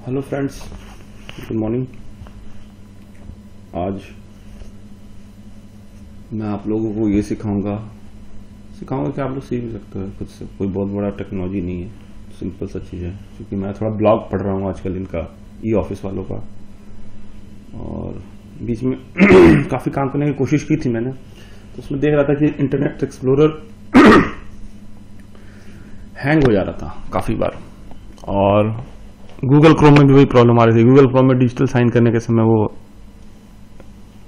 Hello friends, good morning. आज मैं आप लोगों को ये सिखाऊंगा कि आप लोग सीख भी सकते हो खुद से। कोई बहुत बड़ा टेक्नोलॉजी नहीं है, सिंपल सा चीज़ है। क्योंकि मैं थोड़ा ब्लॉग पढ़ रहा हूँ आजकल इनका, ई ऑफिस वालों का, और बीच में काफ़ी काम करने की कोशिश की थी मैंने। तो उसमें देख रहा था कि इंटरनेट एक्सप्लोरर हैंग हो जा रहा था काफ़ी बार, और गूगल क्रोम में भी वही प्रॉब्लम आ रही थी। गूगल क्रोम में डिजिटल साइन करने के समय वो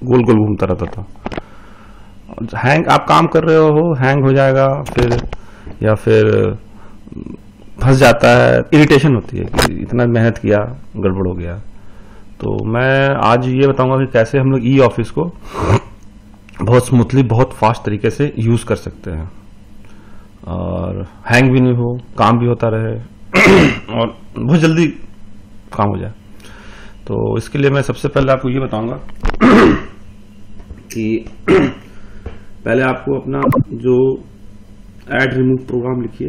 गोल गोल घूमता रहता था। हैंग, आप काम कर रहे हो, हैंग हो जाएगा फिर, या फिर फंस जाता है, इरिटेशन होती है कि इतना मेहनत किया, गड़बड़ हो गया। तो मैं आज ये बताऊंगा कि कैसे हम लोग ई ऑफिस को बहुत स्मूथली, बहुत फास्ट तरीके से यूज कर सकते हैं, और हैंग भी नहीं हो, काम भी होता रहे और बहुत जल्दी काम हो जाए। तो इसके लिए मैं सबसे पहले आपको ये बताऊंगा कि पहले आपको अपना जो ऐड रिमूव प्रोग्राम लिखिए।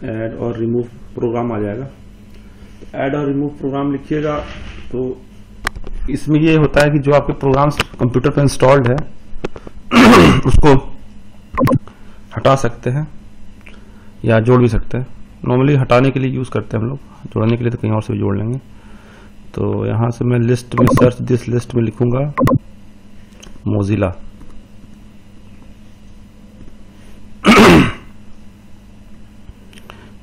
ऐड और रिमूव प्रोग्राम आ जाएगा। ऐड और रिमूव प्रोग्राम लिखिएगा तो इसमें ये होता है कि जो आपके प्रोग्राम्स कंप्यूटर पर इंस्टॉल्ड है उसको हटा सकते हैं या जोड़ भी सकते हैं। नॉर्मली हटाने के लिए यूज करते हैं हम लोग, जोड़ने के लिए तो कहीं और से भी जोड़ लेंगे। तो यहां से मैं लिस्ट में, सर्च दिस लिस्ट में लिखूंगा मोजिला।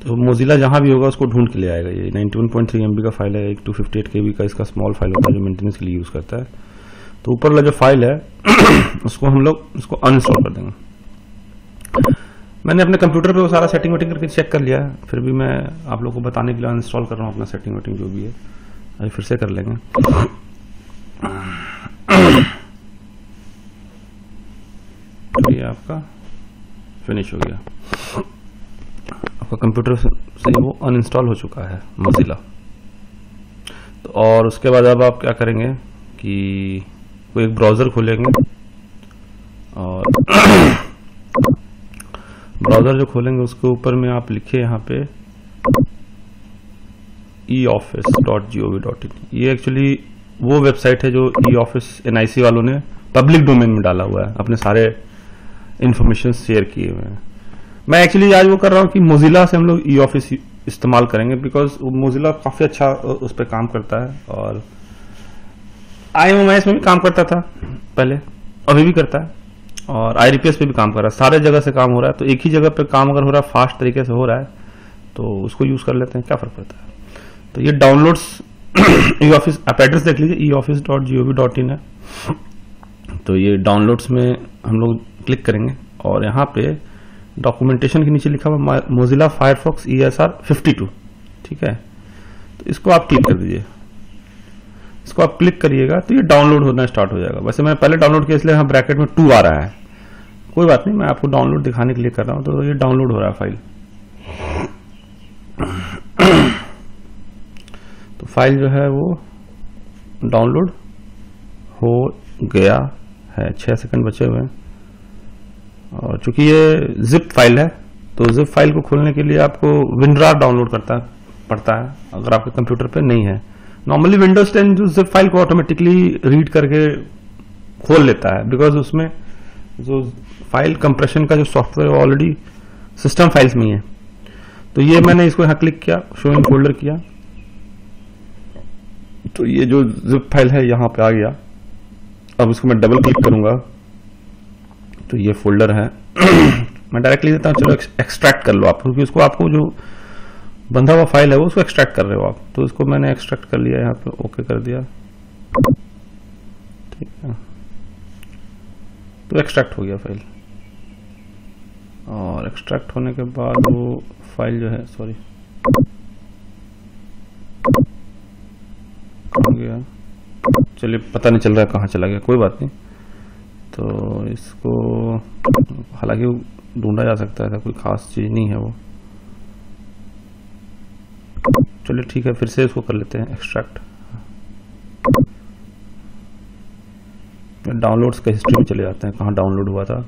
तो मोजिला जहां भी होगा उसको ढूंढ के ले आएगा। ये 91.3 MB का फाइल है, एक 258 KB का इसका स्मॉल फाइल होता है जो मेंटेनेंस के लिए यूज करता है। तो ऊपर वाला जो फाइल है उसको हम लोग इसको अनइंस्टॉल कर देंगे। मैंने अपने कंप्यूटर पे वो सारा सेटिंग वेटिंग करके चेक कर लिया है, फिर भी मैं आप लोगों को बताने के लिए अनइंस्टॉल कर रहा हूँ अपना सेटिंग वेटिंग जो भी है। अभी फिर से कर लेंगे। ये आपका फिनिश हो गया, आपका कंप्यूटर से वो अनइंस्टॉल हो चुका है मोजिला। तो और उसके बाद अब आप क्या करेंगे कि कोई एक ब्राउजर खोलेंगे, और ब्राउजर जो खोलेंगे उसके ऊपर में आप लिखे यहाँ पे eoffice.gov.in। ये एक्चुअली वो वेबसाइट है जो ई ऑफिस NIC वालों ने पब्लिक डोमेन में डाला हुआ है, अपने सारे इंफॉर्मेशन शेयर किए हुए हैं। मैं एक्चुअली आज वो कर रहा हूँ कि मोजिला से हम लोग ई ऑफिस इस्तेमाल करेंगे, बिकॉज मोजिला काफी अच्छा उस पर काम करता है, और IMS में भी काम करता था पहले, अभी भी करता है, और IRPS पे भी काम कर रहा है। सारे जगह से काम हो रहा है। तो एक ही जगह पे काम अगर हो रहा है, फास्ट तरीके से हो रहा है, तो उसको यूज कर लेते हैं, क्या फर्क पड़ता है। तो ये डाउनलोड्स ई ऑफिस, आप एड्रेस देख लीजिए, eoffice.gov.in है। तो ये डाउनलोड्स में हम लोग क्लिक करेंगे, और यहाँ पे डॉक्यूमेंटेशन के नीचे लिखा हुआ मोजिला फायरफॉक्स ESR 52, ठीक है। तो इसको आप क्लिक कर दीजिए। इसको आप क्लिक करिएगा तो ये डाउनलोड होना स्टार्ट हो जाएगा। वैसे मैंने पहले डाउनलोड किया इसलिए यहाँ ब्रैकेट में 2 आ रहा है, कोई बात नहीं, मैं आपको डाउनलोड दिखाने के लिए कर रहा हूँ। तो ये डाउनलोड हो रहा है फाइल। तो फाइल जो है वो डाउनलोड हो गया है, 6 सेकंड बचे हुए हैं। और चूंकि ये जिप फाइल है, तो जिप फाइल को खोलने के लिए आपको WinRAR डाउनलोड पड़ता है, अगर आपके कंप्यूटर पे नहीं है। नॉर्मली विंडोज 10 जो जिप फाइल को ऑटोमेटिकली रीड करके खोल लेता है, बिकॉज उसमें जो फाइल कंप्रेशन का जो सॉफ्टवेयर ऑलरेडी सिस्टम फाइल्स में ही है। तो ये मैंने इसको यहाँ क्लिक किया, शो इन फोल्डर किया, तो ये जो जिप फाइल है यहाँ पे आ गया। अब इसको मैं डबल क्लिक करूंगा तो ये फोल्डर है। मैं डायरेक्टली देता हूँ, चलो एक्सट्रैक्ट कर लो आप, क्योंकि उसको आपको जो बंधा हुआ फाइल है वो उसको एक्सट्रैक्ट कर रहे हो आप। तो इसको मैंने एक्सट्रैक्ट कर लिया, यहाँ पे ओके कर दिया, ठीक है। तो एक्सट्रैक्ट हो गया फाइल, और एक्सट्रैक्ट होने के बाद वो फाइल जो है, सॉरी, हो गया, चलिए पता नहीं चल रहा है कहाँ चला गया, कोई बात नहीं। तो इसको हालांकि ढूंढा जा सकता है, कोई खास चीज नहीं है वो। चलिए ठीक है, फिर से इसको कर लेते हैं एक्सट्रैक्ट। डाउनलोड्स का हिस्ट्री में चले जाते हैं, कहाँ डाउनलोड हुआ था।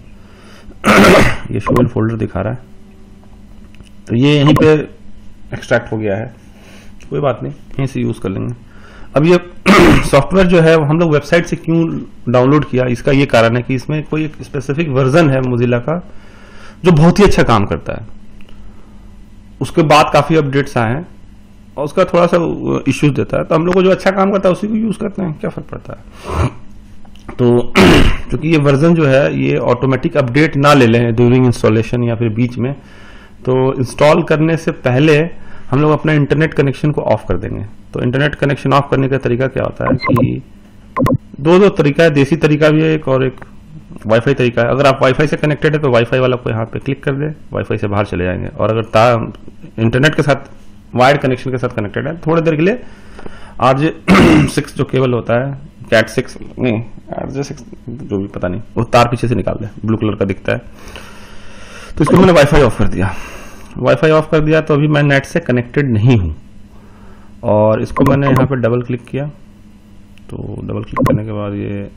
ये शो इन फोल्डर दिखा रहा है, तो ये यहीं पे एक्सट्रैक्ट हो गया है। कोई बात नहीं, यहीं से यूज कर लेंगे। अब ये सॉफ्टवेयर जो है हम लोग वेबसाइट से क्यों डाउनलोड किया, इसका ये कारण है कि इसमें कोई एक स्पेसिफिक वर्जन है मोजिला का जो बहुत ही अच्छा काम करता है। उसके बाद काफी अपडेट्स आए हैं और उसका थोड़ा सा इश्यूज देता है, तो हम लोग को जो अच्छा काम करता है उसी को यूज करते हैं, क्या फर्क पड़ता है। तो क्योंकि ये वर्जन जो है ये ऑटोमेटिक अपडेट ना ले लें ड्यूरिंग इंस्टॉलेशन या फिर बीच में, तो इंस्टॉल करने से पहले हम लोग अपना इंटरनेट कनेक्शन को ऑफ कर देंगे। तो इंटरनेट कनेक्शन ऑफ करने का तरीका क्या होता है कि दो तरीका है, देसी तरीका भी है एक और एक वाईफाई तरीका है। अगर आप वाईफाई से कनेक्टेड है तो वाईफाई वाला को यहाँ पे क्लिक कर दे, वाईफाई से बाहर चले जाएंगे। और अगर इंटरनेट के साथ वायर्ड कनेक्शन के साथ कनेक्टेड है, थोड़ी देर के लिए RJ6 जो केबल होता है, कैट 6 नहीं RJ6 जो भी पता नहीं, वो तार पीछे से निकाल दे, ब्लू कलर का दिखता है। तो इसको मैंने वाईफाई ऑफ कर दिया। वाईफाई ऑफ कर दिया तो अभी मैं नेट से कनेक्टेड नहीं हूं, और इसको मैंने यहाँ पे डबल क्लिक किया। तो डबल क्लिक करने के बाद ये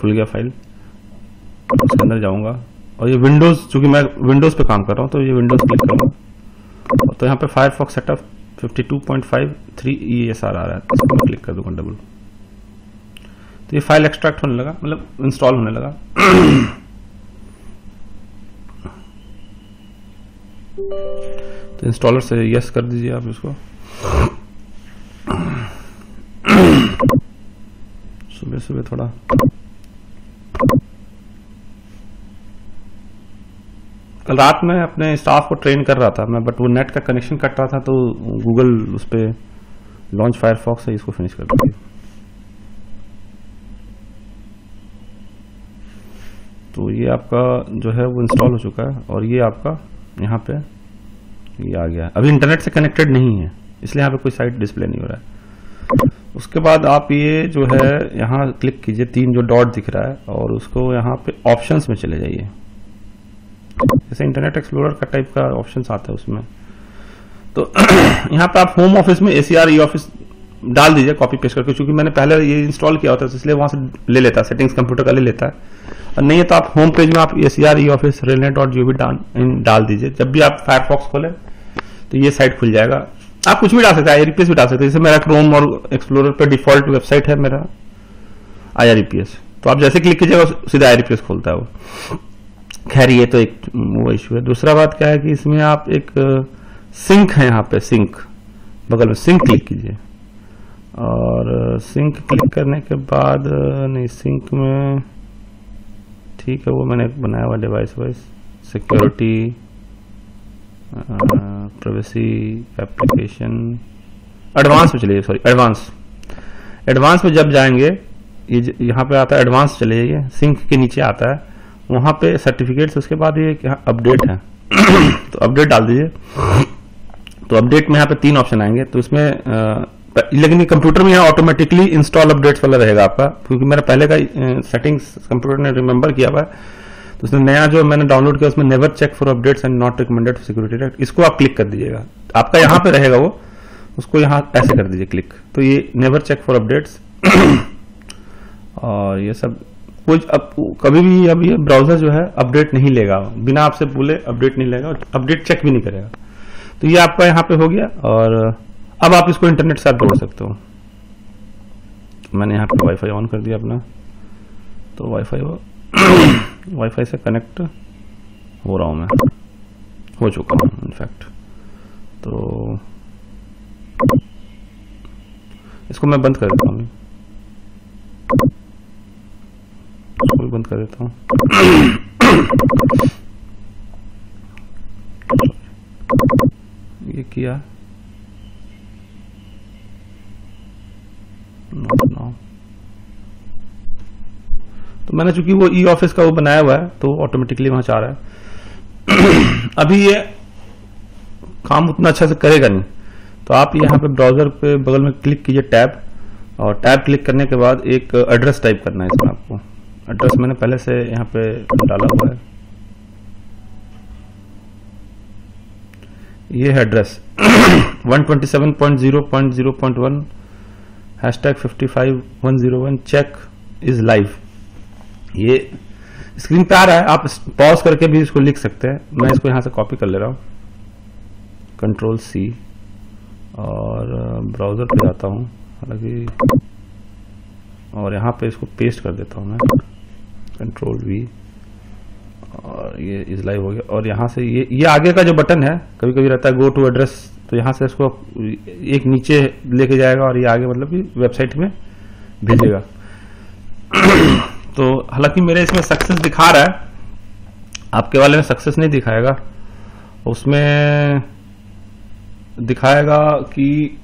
खुल गया फाइल, उसके अंदर जाऊंगा और ये विंडोज, चूंकि मैं विंडोज पे काम कर रहा हूँ तो ये विंडोज क्लिक करूंगा तो यहाँ पे फायरफॉक्स सेटअप 52.53 ESR आ रहा है, तो इसको मैं क्लिक कर दूंगा डबल, तो ये फाइल एक्सट्रैक्ट होने लगा, मतलब इंस्टॉल होने लगा। तो इंस्टॉलर से यस कर दीजिए आप इसको। सुबह सुबह थोड़ा कल रात में अपने स्टाफ को ट्रेन कर रहा था मैं, बट वो नेट का कनेक्शन कट रहा था, तो गूगल उस पे लॉन्च फायरफॉक्स से इसको फिनिश कर दीजिए। तो ये आपका जो है वो इंस्टॉल हो चुका है, और ये आपका यहाँ पे ये आ गया है। अभी इंटरनेट से कनेक्टेड नहीं है इसलिए यहाँ पे कोई साइट डिस्प्ले नहीं हो रहा है। उसके बाद आप ये जो है यहाँ क्लिक कीजिए, 3 जो डॉट दिख रहा है, और उसको यहाँ पे ऑप्शंस में चले जाइए। जैसे इंटरनेट एक्सप्लोरर का टाइप का ऑप्शंस आता है उसमें, तो यहाँ पे आप होम ऑफिस में ACR ई ऑफिस डाल दीजिए कॉपी पेस्ट करके, क्योंकि मैंने पहले ये इंस्टॉल किया होता है इसलिए वहां से ले लेता है, सेटिंग्स कंप्यूटर का ले लेता है। और नहीं है तो आप होम पेज में आप ACR ई ऑफिस relnet.gov डाल दीजिए। जब भी आप फायरफॉक्स खोले तो ये साइट खुल जाएगा। आप कुछ भी डाल सकते हैं, IREPS भी डाल सकते हैं। जैसे मेरा क्रोम और एक्सप्लोरर पे डिफॉल्ट वेबसाइट है मेरा IREPS, तो आप जैसे क्लिक कीजिएगा सीधा IREPS खोलता है वो। खैर ये तो एक वो इशू है। दूसरा बात क्या है कि इसमें आप एक सिंक है, यहाँ पे सिंक बगल में सिंक क्लिक कीजिए, और सिंक क्लिक करने के बाद नहीं सिंक में ठीक है वो मैंने बनाया हुआ device wise security privacy application advance में चलिए, सॉरी एडवांस में जब जाएंगे ये यहाँ पे आता है एडवांस चले जाइए, सिंक के नीचे आता है वहां पे सर्टिफिकेट्स, उसके बाद ये अपडेट है तो अपडेट डाल दीजिए। तो अपडेट में यहाँ पे 3 ऑप्शन आएंगे, तो इसमें लेकिन कंप्यूटर में यहाँ ऑटोमेटिकली इंस्टॉल अपडेट्स वाला रहेगा आपका, क्योंकि मेरा पहले का सेटिंग्स कंप्यूटर ने रिमेंबर किया हुआ है। तो उसने नया जो मैंने डाउनलोड किया उसमें never check for updates and not recommended for security, इसको आप क्लिक कर दीजिएगा। आपका यहाँ पे रहेगा वो, उसको यहाँ ऐसे कर दीजिए क्लिक, तो ये नेवर चेक फॉर अपडेट्स और ये सब कुछ कभी भी अब ये ब्राउजर जो है अपडेट नहीं लेगा, बिना आपसे बोले अपडेट नहीं लेगा, अपडेट चेक भी नहीं करेगा। तो ये आपका यहाँ पे हो गया, और अब आप इसको इंटरनेट से जोड़ सकते हो। मैंने यहाँ पे वाईफाई ऑन कर दिया अपना, तो वाईफाई से कनेक्ट हो रहा हूं मैं, हो चुका हूं इनफैक्ट। तो इसको मैं बंद कर देता हूँ, इसको भी बंद कर देता हूँ। ये किया no. तो मैंने चूंकि वो ई ऑफिस का वो बनाया हुआ है तो ऑटोमेटिकली वहां जा रहा है। अभी ये काम उतना अच्छा से करेगा नहीं, तो आप यहाँ पे ब्राउजर पे बगल में क्लिक कीजिए टैब, और टैब क्लिक करने के बाद एक एड्रेस टाइप करना है इसमें। आपको एड्रेस मैंने पहले से यहाँ पे डाला हुआ है, ये है एड्रेस 127.0.0.1 #55101 चेक इज लाइव। ये स्क्रीन पे आ रहा है, आप पॉज करके भी इसको लिख सकते हैं। मैं इसको यहां से कॉपी कर ले रहा हूं, कंट्रोल सी और ब्राउज़र पे जाता हूँ हालांकि, और यहाँ पे इसको पेस्ट कर देता हूँ मैं, कंट्रोल वी, और ये इज लाइव हो गया। और यहाँ से ये आगे का जो बटन है, कभी कभी रहता है गो टू एड्रेस, तो यहाँ से इसको एक नीचे लेके जाएगा और ये आगे मतलब कि वेबसाइट में भेजेगा। तो हालांकि मेरे इसमें सक्सेस दिखा रहा है, आपके वाले में सक्सेस नहीं दिखाएगा, उसमें दिखाएगा कि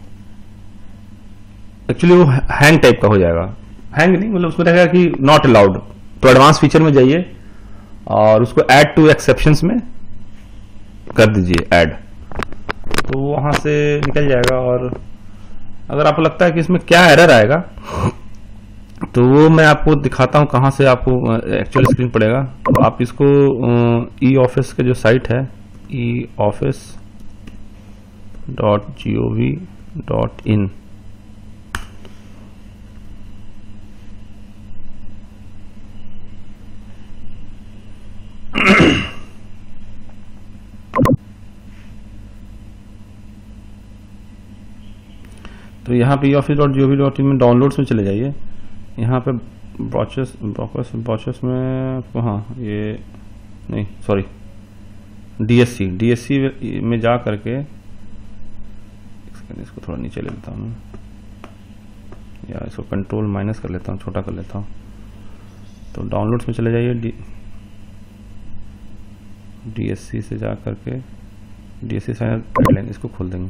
एक्चुअली वो हैंग टाइप का हो जाएगा, हैंग नहीं मतलब उसमें रहेगा कि नॉट अलाउड। तो एडवांस फीचर में जाइए और उसको ऐड टू एक्सेप्शंस में कर दीजिए ऐड, तो वहां से निकल जाएगा। और अगर आपको लगता है कि इसमें क्या एरर आएगा तो वो मैं आपको दिखाता हूं कहां से आपको एक्चुअल स्क्रीन पड़ेगा। तो आप इसको ई ऑफिस के जो साइट है eoffice.gov.in, तो यहाँ पे eoffice.gov.in में डाउनलोड्स में चले जाइए। यहाँ पे ब्राउचर्स में हाँ ये नहीं सॉरी डीएससी में जा करके इसको थोड़ा नीचे ले लेता हूँ या इसको कंट्रोल माइनस कर लेता हूँ, छोटा कर लेता हूँ। तो डाउनलोड्स में चले जाइए, डीएससी से जा करके डीएससी साइनर गाइडलाइन, इसको खोल देंगे।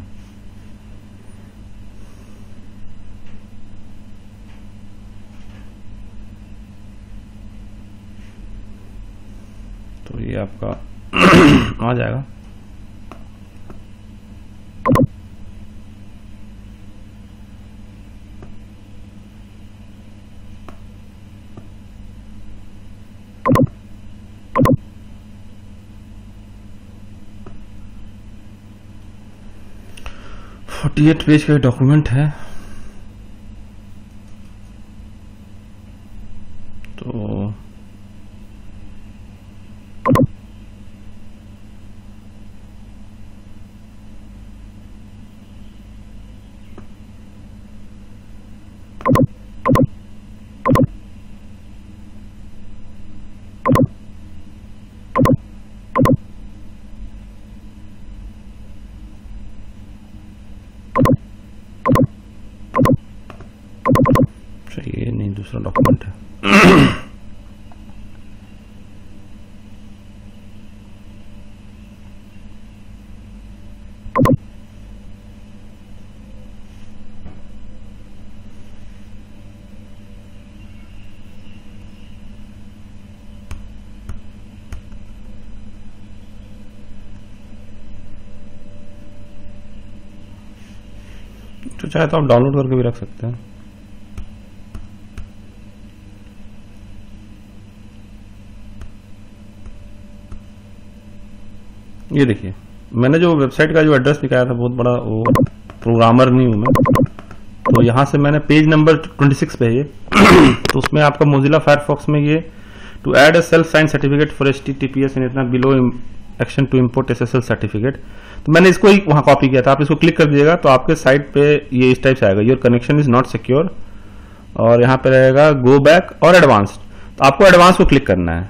तो ये आपका आ जाएगा। ये 48 पेज का डॉक्यूमेंट है। तो ये नहीं, दूसरा डॉक्यूमेंट है। तो चाहे तो आप डाउनलोड करके भी रख सकते हैं। ये देखिए, मैंने जो वेबसाइट का जो एड्रेस दिखाया था बहुत बड़ा, वो प्रोग्रामर नहीं हूं मैं, तो यहां से मैंने पेज नंबर 26 पे ये तो उसमें आपका मोजिला फायरफॉक्स में ये to add a self sign certificate for HTTPS in इतना below action to import SSL certificate, तो मैंने इसको ही वहां कॉपी किया था। आप इसको क्लिक कर दीजिएगा तो आपके साइट पे ये इस टाइप से आएगा, your connection is not secure, और यहाँ पे रहेगा गो बैक और एडवांस्ड। तो आपको एडवांस को क्लिक करना है,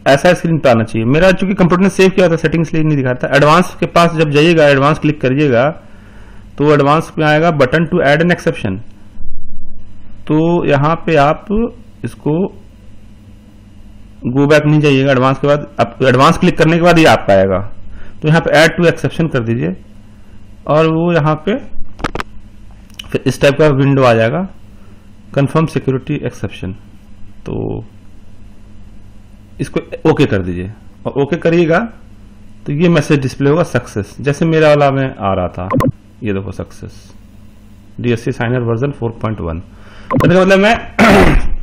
ऐसा स्क्रीन पे आना चाहिए। मेरा चूंकि कंप्यूटर ने सेव किया था सेटिंग्स इसलिए नहीं दिखाता। एडवांस के पास जब जाइएगा, एडवांस क्लिक करिएगा तो एडवांस में आएगा button to add an exception. तो यहां पे आप इसको गो बैक नहीं जाइएगा, एडवांस के बाद आप एडवांस क्लिक करने के बाद ये आपका आएगा। तो यहाँ पे ऐड टू एक्सेप्शन कर दीजिए और वो यहाँ पे फिर इस टाइप का विंडो आ जाएगा, कंफर्म सिक्योरिटी एक्सेप्शन। तो इसको ओके कर दीजिए और ओके करिएगा तो ये मैसेज डिस्प्ले होगा सक्सेस, जैसे मेरा वाला में आ रहा था। ये देखो सक्सेस, डीएससी साइनर वर्जन 4.1। कहने का मतलब मैं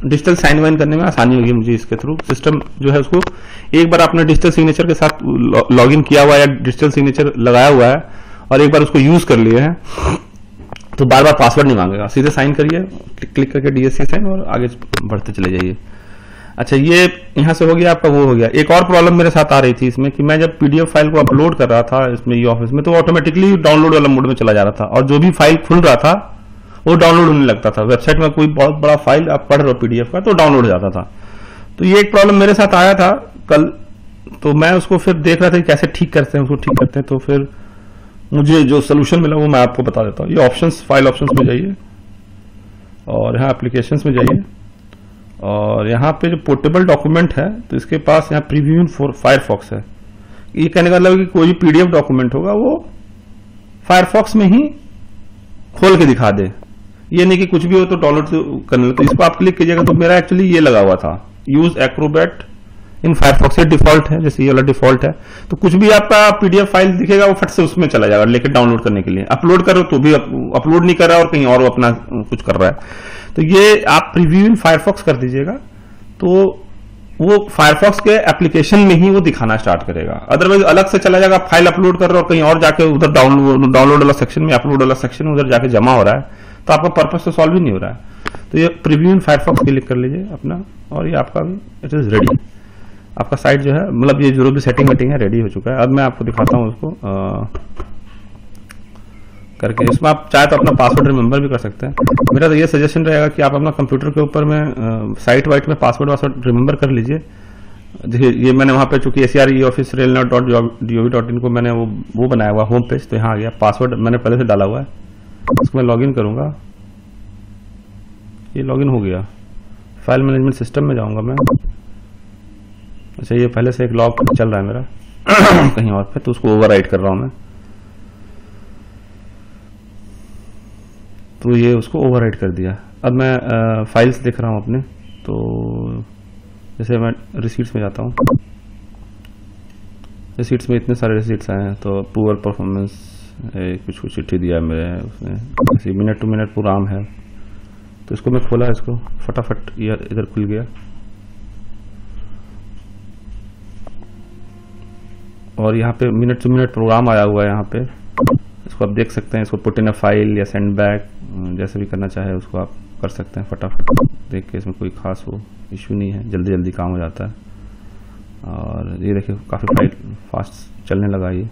डिजिटल साइन वाइन करने में आसानी होगी मुझे इसके थ्रू। सिस्टम जो है उसको एक बार आपने डिजिटल सिग्नेचर के साथ लॉगिन किया हुआ है या डिजिटल सिग्नेचर लगाया हुआ है और एक बार उसको यूज कर लिए हैं तो बार बार पासवर्ड नहीं मांगेगा, सीधे साइन करिए, क्लिक करके डीएससी साइन और आगे बढ़ते चले जाइए। अच्छा, ये यहाँ से हो गया आपका, वो हो गया। एक और प्रॉब्लम मेरे साथ आ रही थी इसमें कि मैं जब पीडीएफ फाइल को अपलोड कर रहा था इसमें ई ऑफिस में, तो ऑटोमेटिकली डाउनलोड वाला मोड में चला जा रहा था, और जो भी फाइल खुल रहा था वो डाउनलोड होने लगता था। वेबसाइट में कोई बहुत बड़ा फाइल आप पढ़ रहे हो पीडीएफ का, तो डाउनलोड हो जाता था। तो ये एक प्रॉब्लम मेरे साथ आया था कल, तो मैं उसको फिर देख रहा था कि कैसे ठीक करते हैं, उसको ठीक करते हैं। तो फिर मुझे जो सोल्यूशन मिला वो मैं आपको बता देता हूँ। ये ऑप्शंस, फाइल ऑप्शंस में जाइए और यहाँ एप्लीकेशंस में जाइए, और यहाँ पे जो पोर्टेबल डॉक्यूमेंट है तो इसके पास यहाँ प्रीव्यू इन फायरफॉक्स है। ये कहने का मतलब कि कोई भी पीडीएफ डॉक्यूमेंट होगा वो फायरफॉक्स में ही खोल के दिखा दे, ये नहीं कि कुछ भी हो तो डाउनलोड करने। तो इसको आप क्लिक कीजिएगा तो मेरा एक्चुअली ये लगा हुआ था, यूज एक्रोबैट इन फायरफॉक्स, ये डिफॉल्ट है, जैसे ये वाला डिफॉल्ट है। तो कुछ भी आपका पीडीएफ फाइल दिखेगा वो फट से उसमें चला जाएगा लेकर डाउनलोड करने के लिए। अपलोड करो तो भी अपलोड नहीं कर रहा है और कहीं और वो अपना कुछ कर रहा है। तो ये आप प्रीव्यू इन फायरफॉक्स कर दीजिएगा तो वो फायरफॉक्स के एप्लीकेशन में ही वो दिखाना स्टार्ट करेगा। अदरवाइज अलग से चला जाएगा, फाइल अपलोड कर रहे हो और कहीं और जाके उधर डाउनलोड वाला सेक्शन में, अपलोड वाला सेक्शन में उधर जाके जमा हो रहा है, तो आपका पर्पस तो सॉल्व ही नहीं हो रहा है। तो ये प्रीव्यू इन फायरफॉक्स क्लिक कर लीजिए अपना, और ये आपका भी इट इज रेडी। आपका साइट जो है, मतलब ये जो भी सेटिंग वेटिंग है रेडी हो चुका है। अब मैं आपको दिखाता हूँ उसको करके। इसमें आप चाहे तो अपना पासवर्ड रिमेंबर भी कर सकते हैं। मेरा तो ये सजेशन रहेगा कि आप अपना कंप्यूटर के ऊपर में साइट वाइट में पासवर्ड रिमेंबर कर लीजिए। देखिए ये मैंने वहां पे चूंकि ACREoffice.gov.in को मैंने वो बनाया हुआ होम पेज, तो यहाँ आ गया। पासवर्ड मैंने पहले से डाला हुआ है, इसको मैं लॉगिन करूंगा। ये लॉगिन हो गया। फाइल मैनेजमेंट सिस्टम में जाऊंगा मैं। अच्छा, ये पहले से एक लॉग चल रहा है मेरा कहीं और पे, तो उसको ओवरराइट कर रहा हूं मैं। तो ये उसको ओवरराइट कर दिया। अब मैं फाइल्स देख रहा हूं अपने, तो जैसे मैं रिसीट्स में जाता हूं, रिसीट्स में इतने सारे रिसीट्स आए हैं। तो पुअर परफॉर्मेंस कुछ चिट्ठी दिया है मेरे उसमें, जैसे मिनट टू मिनट प्रोग्राम है। तो इसको मैं खोला, इसको फटाफट ये इधर खुल गया, और यहाँ पे मिनट टू मिनट प्रोग्राम आया हुआ है यहाँ पे। इसको आप देख सकते हैं। इसको पुट इन अ फाइल या सेंड बैक, जैसे भी करना चाहे उसको आप कर सकते हैं। फटाफट देख के, इसमें कोई खास वो इश्यू नहीं है, जल्दी जल्दी काम हो जाता है। और ये देखिए काफ़ी फाइल फास्ट चलने लगा। ये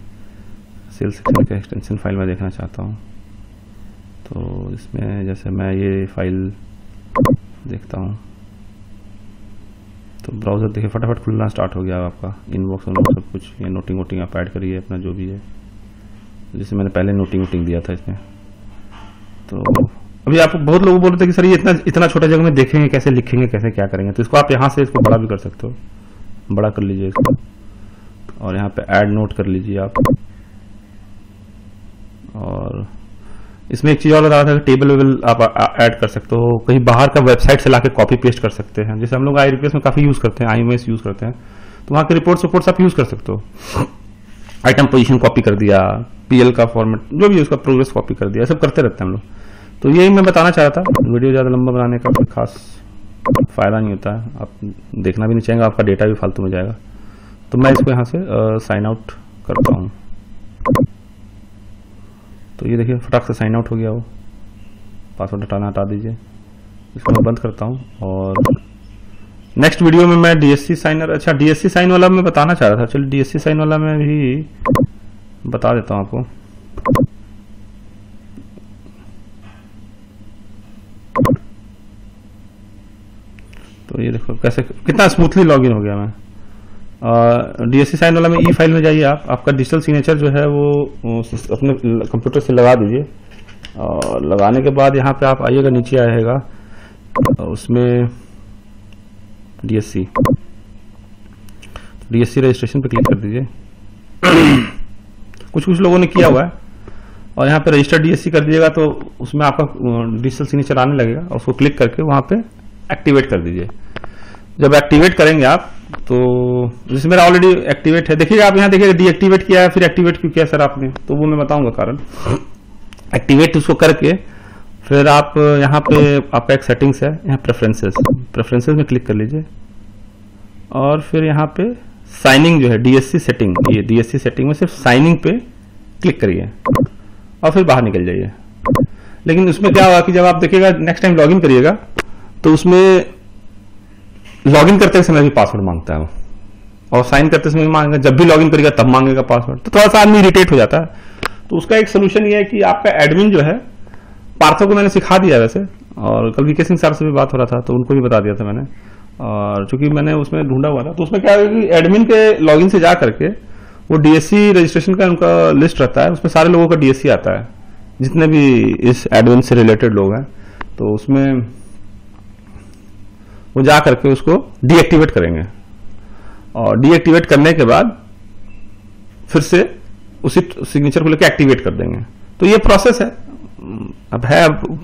सेल्स सेक्शन का एक्सटेंशन फाइल मैं देखना चाहता हूँ, तो इसमें जैसे मैं ये फाइल देखता हूँ तो ब्राउज़र देखिए फटाफट खुलना स्टार्ट हो गया आपका। इनबॉक्स सब कुछ, ये नोटिंग वोटिंग आप ऐड करिए अपना जो भी है, जैसे मैंने पहले नोटिंग वोटिंग दिया था इसमें। तो अभी आप बहुत लोग बोल रहे थे कि सर ये इतना छोटा जगह में देखेंगे कैसे, लिखेंगे कैसे, क्या करेंगे। तो इसको आप यहाँ से इसको बड़ा भी कर सकते हो, बड़ा कर लीजिए इसको, और यहाँ पे ऐड नोट कर लीजिए आप। और इसमें एक चीज और बता रहा था कि टेबल वेबल आप ऐड कर सकते हो, कहीं बाहर का वेबसाइट से लाके कॉपी पेस्ट कर सकते हैं। जैसे हम लोग आई रिप्लेस में काफी यूज करते हैं, IMS यूज करते हैं, तो वहां के रिपोर्ट्स आप यूज कर सकते हो। आइटम पोजीशन कॉपी कर दिया, PL का फॉर्मेट जो भी उसका प्रोग्रेस कॉपी कर दिया, सब करते रहते हैं हम लोग। तो यही मैं बताना चाह रहा था। वीडियो ज्यादा लंबा बनाने का कोई खास फायदा नहीं होता है, आप देखना भी नहीं चाहेंगे, आपका डेटा भी फालतू में जाएगा। तो मैं इसको यहाँ से साइन आउट करता हूँ। तो ये देखिए फटाक से साइन आउट हो गया। वो पासवर्ड हटा दीजिए। इसको मैं बंद करता हूँ, और नेक्स्ट वीडियो में मैं DSC साइनर, अच्छा DSC साइन वाला मैं बताना चाह रहा था। चलिए DSC साइन वाला मैं भी बता देता हूँ आपको। तो ये देखो कैसे कितना स्मूथली लॉगिन हो गया मैं। DSC साइन वाला में ई फाइल में जाइए आप, आपका डिजिटल सिग्नेचर जो है वो अपने कंप्यूटर से लगा दीजिए। और लगाने के बाद यहाँ पे आप आइएगा, नीचे आएगा उसमें DSC रजिस्ट्रेशन पे क्लिक कर दीजिए। कुछ लोगों ने किया हुआ है, और यहाँ पे रजिस्टर DSC कर दीजिएगा तो उसमें आपका डिजिटल सिग्नेचर आने लगेगा, और उसको क्लिक करके वहां पे एक्टिवेट कर दीजिए। जब एक्टिवेट करेंगे आप, तो जैसे मेरा ऑलरेडी एक्टिवेट है, देखिएगा आप यहाँ देखिएगा डीएक्टिवेट किया है, फिर एक्टिवेट क्यों किया सर आपने, तो वो मैं बताऊंगा कारण। एक्टिवेट उसको करके फिर आप यहाँ पे आपका एक सेटिंग्स है, यहाँ प्रेफरेंसेस में क्लिक कर लीजिए, और फिर यहाँ पे साइनिंग जो है DSC सेटिंग, ये DSC सेटिंग में सिर्फ साइनिंग पे क्लिक करिए और फिर बाहर निकल जाइए। लेकिन उसमें क्या होगा कि जब आप देखिएगा नेक्स्ट टाइम लॉगिन करिएगा तो उसमें लॉगिन करते समय भी पासवर्ड मांगता है वो, और साइन करते समय भी मांगेगा, जब भी लॉगिन करेगा तब मांगेगा पासवर्ड। तो थोड़ा सा आदमी इरिटेट हो जाता है। तो उसका एक सोल्यूशन ये है कि आपका एडमिन जो है, पार्थो को मैंने सिखा दिया वैसे, और कल वीके सिंह सर से भी बात हो रहा था तो उनको भी बता दिया था मैंने, और चूंकि मैंने उसमें ढूंढा हुआ था, तो उसमें क्या है कि एडमिन के लॉगिन से जा करके वो डीएससी रजिस्ट्रेशन का उनका लिस्ट रहता है, उसमें सारे लोगों का डीएससी आता है, जितने भी इस एडमिन से रिलेटेड लोग हैं। तो उसमें वो जा करके उसको डीएक्टिवेट करेंगे, और डीएक्टिवेट करने के बाद फिर से उसी सिग्नेचर को लेकर एक्टिवेट कर देंगे। तो ये प्रोसेस है। अब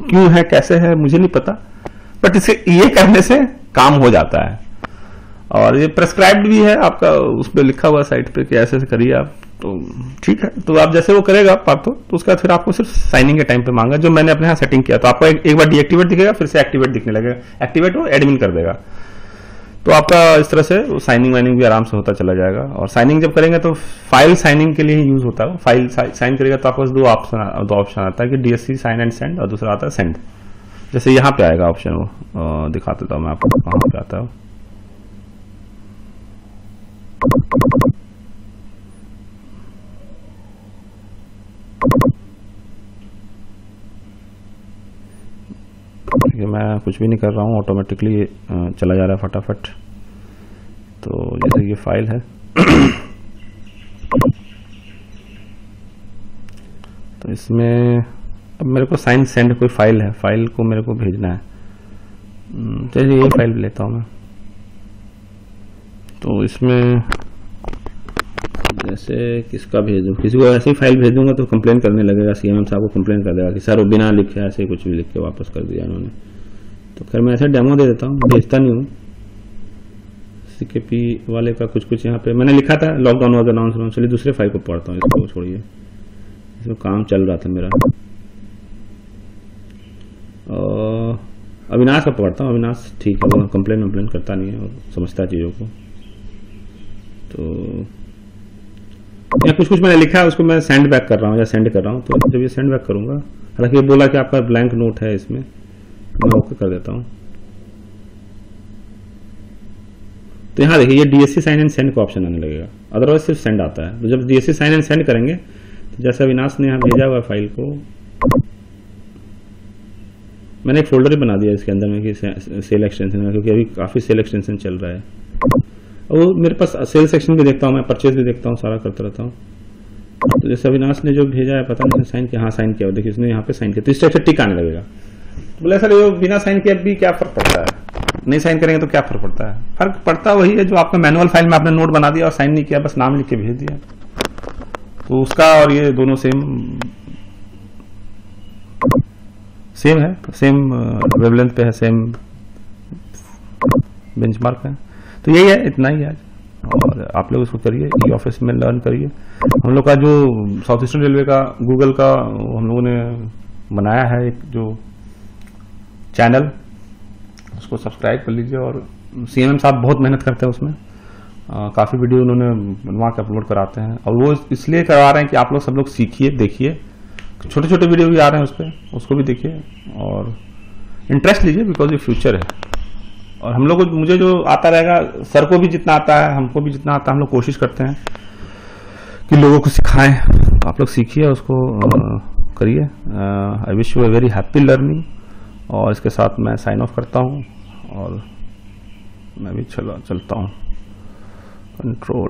क्यों है, कैसे है, मुझे नहीं पता, बट इसे ये करने से काम हो जाता है, और ये प्रेस्क्राइब्ड भी है आपका, उस पर लिखा हुआ साइट पे कि ऐसे करिए आप। तो ठीक है, तो आप जैसे वो करेगा पार्थो, तो उसके बाद फिर आपको सिर्फ साइनिंग के टाइम पे मांगा, जो मैंने अपने यहाँ सेटिंग किया। तो आपको एक बार डीएक्टिवेट दिखेगा, फिर से एक्टिवेट दिखने लगेगा, एक्टिवेट हो एडमिन कर देगा। तो आपका इस तरह से साइनिंग वाइनिंग भी आराम से होता चला जाएगा। और साइनिंग जब करेंगे तो फाइल साइनिंग के लिए ही यूज होता है। फाइल साइन करेगा तो आपके पास दो ऑप्शन आता है कि डीएससी साइन एंड सेंड, और दूसरा आता है सेंड। जैसे यहाँ पे आएगा ऑप्शन, वो दिखा देता हूँ मैं आपको कहाँ पे आता है। मैं कुछ भी नहीं कर रहा हूँ, ऑटोमेटिकली चला जा रहा है फटाफट। तो जैसे ये फाइल है तो इसमें अब मेरे को साइन सेंड कोई फाइल है, फाइल को मेरे को भेजना है। चलिए ये फाइल लेता हूँ मैं। तो इसमें जैसे किसका भेज दूँ, किसी को ऐसे ही फाइल भेज दूंगा तो कंप्लेन करने लगेगा, सीएमएम साहब को कंप्लेन कर देगा कि सर वो बिना लिखे ऐसे कुछ भी लिख के वापस कर दिया उन्होंने। तो खैर मैं ऐसे डेमो दे देता हूँ, भेजता नहीं हूँ। सीकेपी वाले का कुछ यहाँ पे मैंने लिखा था, लॉकडाउन वाज अनाउंस। चलिए दूसरे फाइल को पढ़ता हूँ, इसको छोड़िए, इसमें काम चल रहा था मेरा। अविनाश का पढ़ता हूँ। अविनाश ठीक है, वो कंप्लेन करता नहीं है और समझता है चीज़ों को। तो या कुछ मैंने लिखा है, उसको मैं सेंड बैक कर रहा हूँ या सेंड कर रहा हूँ। तो जब ये सेंड बैक करूंगा, हालांकि ये बोला कि आपका ब्लैंक नोट है, इसमें मैं ओके कर देता हूँ। तो यहाँ देखिए ये डीएससी साइन एंड सेंड का ऑप्शन आने लगेगा, अदरवाइज सिर्फ सेंड आता है। तो जब डीएससी साइन एंड सेंड करेंगे, तो जैसे अविनाश ने यहाँ भेजा हुआ फाइल को, मैंने एक फोल्डर ही बना दिया इसके अंदर में कि सेल एक्सटेंशन में, क्योंकि अभी काफी सेल एक्सटेंशन चल रहा है। और मेरे पास सेल सेक्शन भी देखता हूँ मैं, परचेज भी देखता हूँ, सारा करता रहता हूँ। तो जैसे अविनाश ने जो भेजा है, पता नहीं साइन किया, हाँ साइन किया, देखिए इसने यहाँ पे साइन किया, तो इस टाइप से टिक आने लगेगा। बोले सर ये बिना साइन किए भी क्या फर्क पड़ता है, नहीं साइन करेंगे तो क्या फर्क पड़ता है? फर्क पड़ता वही है जो आपका मैनुअल फाइल में आपने नोट बना दिया और साइन नहीं किया, बस नाम लिख के भेज दिया। तो उसका और ये दोनों सेम है, सेम वेवलेंथ पे है, सेम बेंचमार्क है। तो यही है, इतना ही है। और आप लोग इसको करिए, ई ऑफिस में लर्न करिए। हम लोग का जो साउथ ईस्टर्न रेलवे का गूगल का हम लोगों ने बनाया है एक जो चैनल, उसको सब्सक्राइब कर लीजिए। और सीएमएम साहब बहुत मेहनत करते हैं उसमें, काफ़ी वीडियो उन्होंने बनवा के अपलोड कराते हैं। और वो इसलिए करवा रहे हैं कि आप लोग सब लोग सीखिए, देखिए, छोटे छोटे वीडियो भी आ रहे हैं उस पर, उसको भी देखिए और इंटरेस्ट लीजिए, बिकॉज ये फ्यूचर है। और हम लोग को, मुझे जो आता रहेगा, सर को भी जितना आता है, हमको भी जितना आता है, हम लोग कोशिश करते हैं कि लोगों को सिखाएं। तो आप लोग सीखिए, उसको करिए। I wish you a very happy learning. और इसके साथ मैं साइन ऑफ करता हूँ और मैं भी चलता हूँ। कंट्रोल